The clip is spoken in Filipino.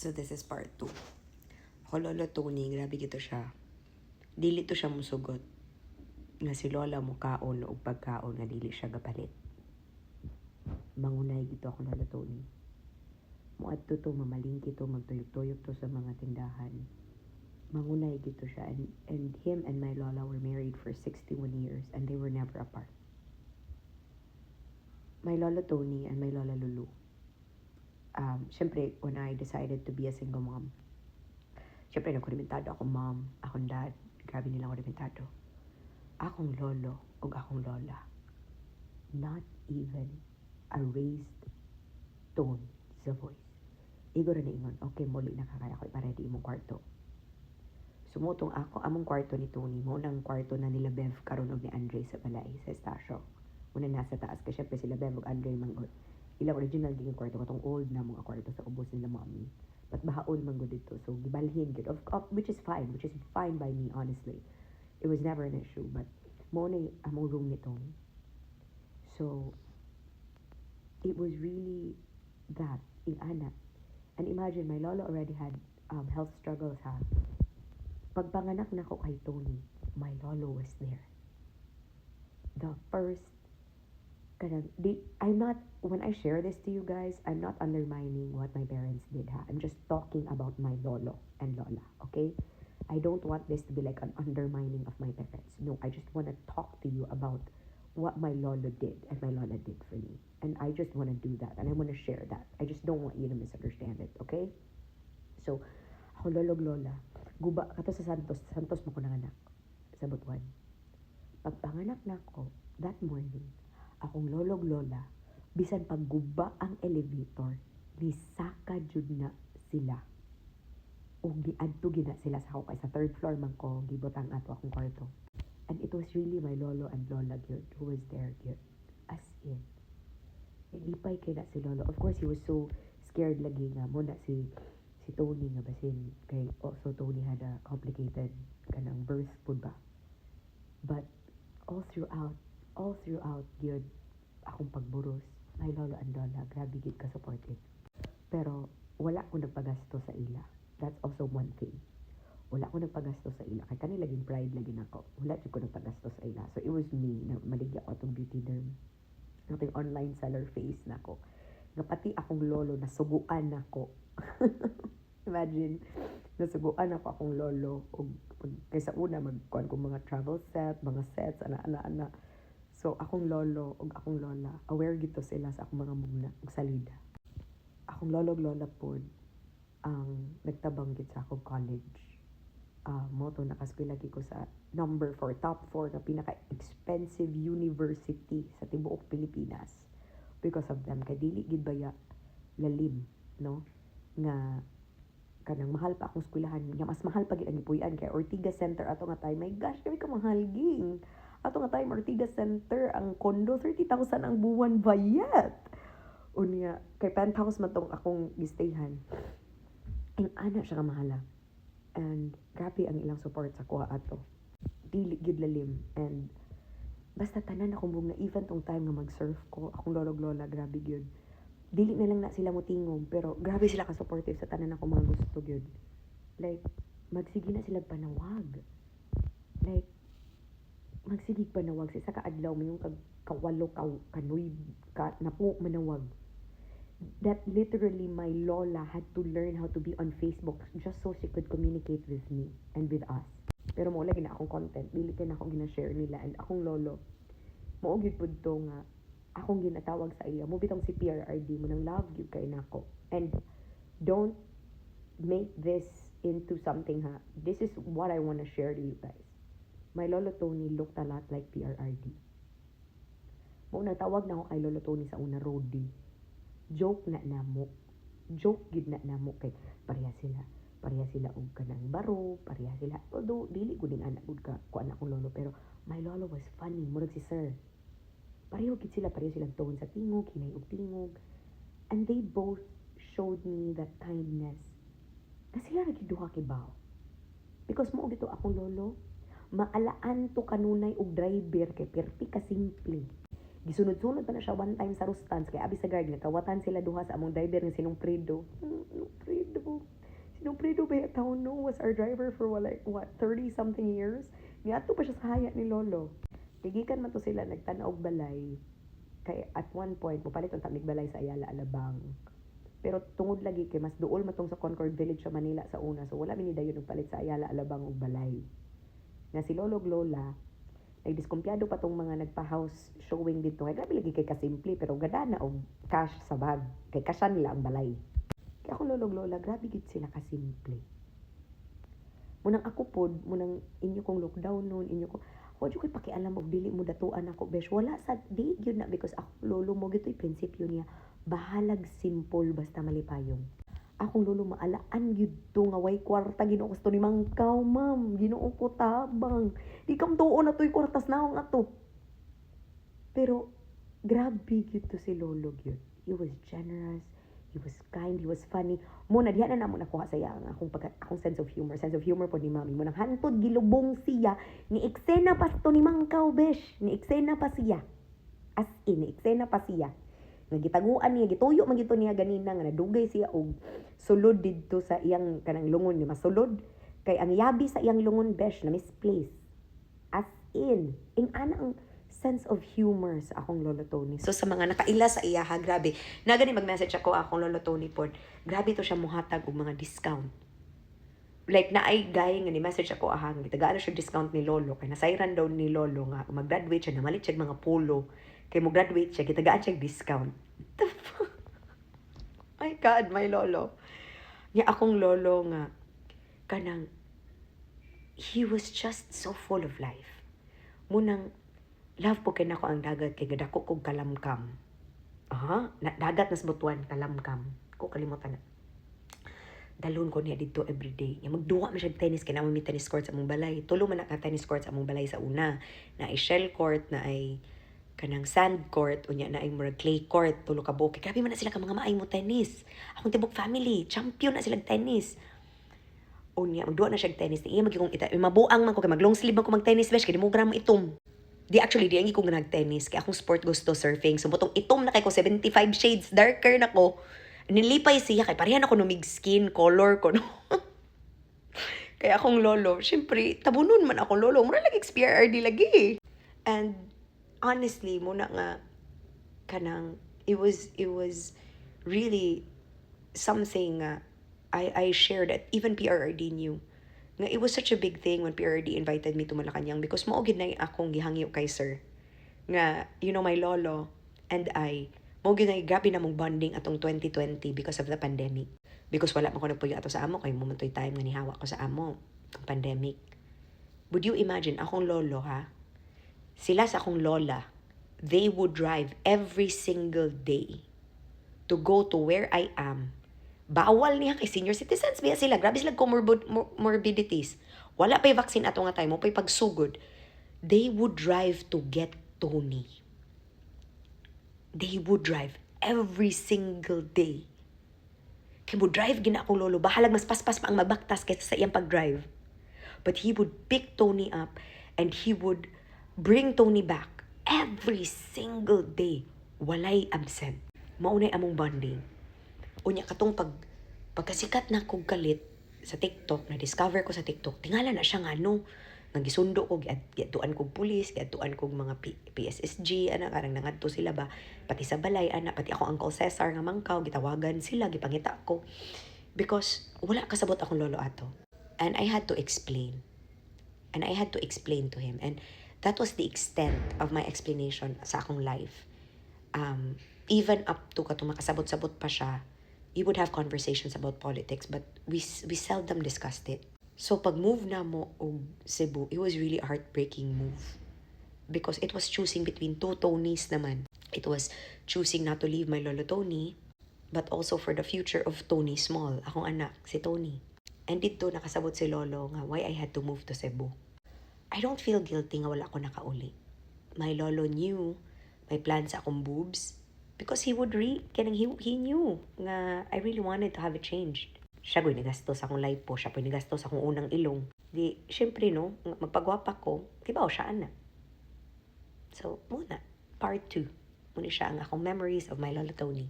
So this is part 2. Ako Lolo Tony, grabe gito siya. Dili to siya musugot. Nga si Lola mo kaon o pagkaon nga dili siya gapalit. Mangunay gito ako Lolo Tony. Muadto to, mamalingki to, magtuyok-tuyok to sa mga tindahan. Mangunay gito siya. And him and my Lola were married for 61 years and they were never apart. My Lola Tony and my Lola Lulu. Siyempre, when I decided to be a single mom, siyempre, nagkurimentado akong mom, akong dad, grabe nilang kurimentado. Akong lolo o akong lola, not even a raised tone sa voice. Igo rin na ingon, okay, muli nakakaya ko, para di imong kwarto. Sumutong ako, among kwarto ni Tony, mo nang kwarto na nila Bev karunog ni Andre sa balay, sa estasyo. Muna nasa taas, kasi syempre sila Bev o Andre mangot. Ilang original giging kwarto ko, tong old na mga kwarto sa ubos nila mommy. But bahaol man go dito, so gibalhin gid, which is fine by me, honestly. It was never an issue, but mo na among room ni Tony. So, it was really that, anak. And imagine, my lolo already had health struggles, ha. Pagpanganak na ko kay Tony, my lolo was there. The first, when I share this to you guys, I'm not undermining what my parents did, ha. I'm just talking about my lolo and lola, okay? I don't want this to be like an undermining of my parents. No, I just want to talk to you about what my lolo did and my lola did for me. And I just want to do that, and I want to share that. I just don't want you to misunderstand it, okay? So, ako lolog lola, guba, kato sa Santos mo ko nanganak, sa Butuan. Pagpanganak na ako, that morning, akong lolog lola, bisan pagguba ang elevator, nisaka jud na sila. O giadto gina sila sa ako, kay sa third floor man ko, gibutang ato akong kwarto. And it was really my lolo and lola gyud who was there gyud. As in, nilipay kay na si lolo. Of course, he was so scared lagi nga mo na si Tony nga basin. Kay also Tony had a complicated kanang birth po ba. But all throughout gyud akong pagburos, my lolo and lola, grabe gyud ka supportive. Pero wala ko nagpagasto sa ila. That's also one thing. Wala ko nagpagasto sa ila. Kaya kanila laging pride lagi nako. Wala ko nagpagasto sa ila. So it was me na maligya ko itong beauty derm. Itong online seller face nako. Nga pati akong lolo nasuguan nako. Imagine, nasuguan ako akong lolo. Kaysa una, magkuhan ko mga travel set, mga sets, ana. So akong lolo o akong lola, aware gito sila sa akong mga muna, salida. Akong lolo lola po, ang nagtabang gid sa akong college. Moto nakaskwela ko sa number 4, top 4 na pinaka-expensive university sa tibuok Pilipinas. Because of them, kay dili gid baya lalim, no? Nga kanang mahal pa akong eskwelahan, nga mas mahal pa gid ang ipuy-an kay Ortigas Center ato nga time. My gosh, kami ka mahal ging. Ato nga time Ortigas Center, ang condo 30,000 ang buwan bayad. Unya kay penthouse man tong akong gistayhan. Ang ana siya ka mahala. And grabe ang ilang support sa kuha ato. Dili gid lalim. And basta tanan akong buong na even tong time nga mag-surf ko, akong lolog lola, grabe gyud. Dili na lang na sila mutingog, pero grabe sila ka supportive sa tanan akong mga gusto gyud. Like magsige na sila panawag. Like magsige panawag sa isa ka adlaw mo yung kawalo kanoy ka napo manawag. That literally my lola had to learn how to be on Facebook just so she could communicate with me and with us. Pero mo lagi na akong content, dili kay na akong gina-share nila. And akong lolo, mao gyud pud to nga akong ginatawag sa iya. Mo bitong si PRRD mo nang love you kay nako. And don't make this into something, ha. This is what I want to share to you guys. My lolo Tony looked a lot like PRRD. Mo natawag na ako kay lolo Tony sa una, Rody. Joke gid na namo kay pareha sila og kanang baro, pareha sila, although dili ko din anak gud ka ko anak kong lolo, pero my lolo was funny, murag si sir. Pareho silang tone sa tingog, hinay og tingog, and they both showed me that kindness na sila ra gid duha kibaw. Because mo dito akong lolo, maalaan to kanunay og driver kay perti ka simple. Gisunod-sunod pa na siya one time sa Rustans kay abi sa guard nagkawatan sila duha sa among driver nga sinong Fredo. Fredo. Bayataw no was our driver for like, what, 30 something years. Niadto pa siya sa haya ni Lolo. Tigikan man to sila nagtan-og balay. Kay at one point mopalit ang tamig balay sa Ayala Alabang. Pero tungod lagi kay mas duol matong sa Concord Village sa Manila sa una. So wala mini dayon og palit sa Ayala Alabang og balay. Nga si Lolo Lola, nagdiskumpiyado pa tong mga nagpa-house showing dito. Kaya grabe lagi kay kasimple pero gada na og cash sa bag. Kay kasya nila ang balay. Kaya ako Lolo Lola, grabe gid sila kasimple. Munang ako pod, munang inyo kong lockdown noon, inyo ko, wala ko'y pakialam og dili mo datuan ako, besh. Wala sa, di yun na, because ako, lolo mo, gito'y prinsipyo niya, bahalag simple basta malipayon. Akong lolo maalaan yun to, nga way kwarta, ginoo ko ni Mangkaw, ma'am, ginoo ko tabang. Di kam tuon na to'y kwartas na akong ato. Pero, grabe yun to si lolo yun. He was generous. He was kind, he was funny. Muna, diha na naman nakuha saya ang akong sense of humor. Sense of humor po ni mami. Munang hantod, gilubong siya. Ni eksena pa to ni Mangkaw, besh. Ni eksena pa siya. As in, ni eksena pa siya. Nga gitaguan niya, gituyo man gito niya ganina, nga nadugay siya og sulod dito sa iyang kanang lungon niya. Masulod. Kay ang yabi sa iyang lungon, besh, na misplace. As in, ana ang sense of humor sa akong Lolo Tony. So sa mga nakaila sa iya ha, grabe. Nagani mag-message ako akong Lolo Tony pod. Grabe to siya muhatag og mga discount. Like naay guy nga ni message ako ahang gitagaan siya discount ni Lolo kay nasayran daw ni Lolo nga mag-graduate siya namalit siya mga polo. Kay mo graduate siya gitagaan siya discount. The fuck? My God, my Lolo. Nya akong Lolo nga kanang he was just so full of life. Munang love po kay nako ang dagat kay gadako kog kalamkam. Dagat nas butuan kalamkam. Ko kalimutan na. Dalon ko niya dito everyday. Ya magduwa man siya tennis kay naman may tennis court sa among balay. Tulo man ka tennis court sa among balay sa una. Na ay shell court, na ay kanang sand court, unya na ay murag clay court, tulo ka buok. Grabe man na sila ka mga maay mo tennis. Akong tibok family, champion na sila tennis. Unya magduwa na siya tennis. Iya magikong mabuang man ko kay mag long sleeve man ko mag tennis besh kay di mo gram itom. Di angi ko nga nag-tennis. Kaya akong sport gusto surfing. So, butong itom na kay ko, 75 shades darker na ko. Nilipay siya kay parehan ako no mig skin color ko, no? Kaya akong lolo, syempre, tabunon man ako lolo. Mura lagi XPRD lagi. And, honestly, muna nga, kanang, it was really something I shared that even PRRD knew. Nga it was such a big thing when PRD invited me to Malacanang because maugid na akong gihangyo kay sir. Nga, you know, my lolo and I, maugid na grabe na mong bonding atong 2020 because of the pandemic. Because wala man ko nagpuyo ato sa amo, kay momentoy time nga nihawa ko sa amo, ang pandemic. Would you imagine, akong lolo ha, sila sa akong lola, they would drive every single day to go to where I am. Bawal niya kay senior citizens. Biya sila. Grabe sila comorbidities. Wala pa'y vaccine ato nga tayo. Mo pa'y pagsugod. They would drive to get Tony. They would drive every single day. Kaya mo drive gina akong lolo. Bahalag mas paspas pa ang magbaktas kaysa sa iyang pag-drive. But he would pick Tony up and he would bring Tony back every single day. Walay absent. Maunay among bonding. Unya katong pagkasikat na kog kalit sa TikTok, na-discover ko sa TikTok, tingala na siya nga nagisundo ko, giatuan kog pulis, giatuan kog mga PSSG, karang nangadto sila ba, pati sa balay, pati ako Uncle Cesar nga Mangkaw, gitawagan sila, gipangita ko. Because wala kasabot akong lolo ato. And I had to explain. And I had to explain to him. And that was the extent of my explanation sa akong life. Even up to katong makasabot-sabot pa siya, we would have conversations about politics, but we seldom discussed it. So pag move na mo og Cebu, it was really a heartbreaking move. Because it was choosing between two Tonys naman. It was choosing not to leave my lolo Tony, but also for the future of Tony Small, akong anak, si Tony. And dito nakasabot si lolo nga why I had to move to Cebu. I don't feel guilty nga wala ko nakauli. My lolo knew my plans sa akong boobs, because he knew nga I really wanted to have it changed. Siya po'y nagastos akong lipo, siya po'y nagastos akong unang ilong. Di, syempre no, magpagwapa ko, diba o siya na. So, muna, part 2. Muna siya ang akong memories of my Lola Tony.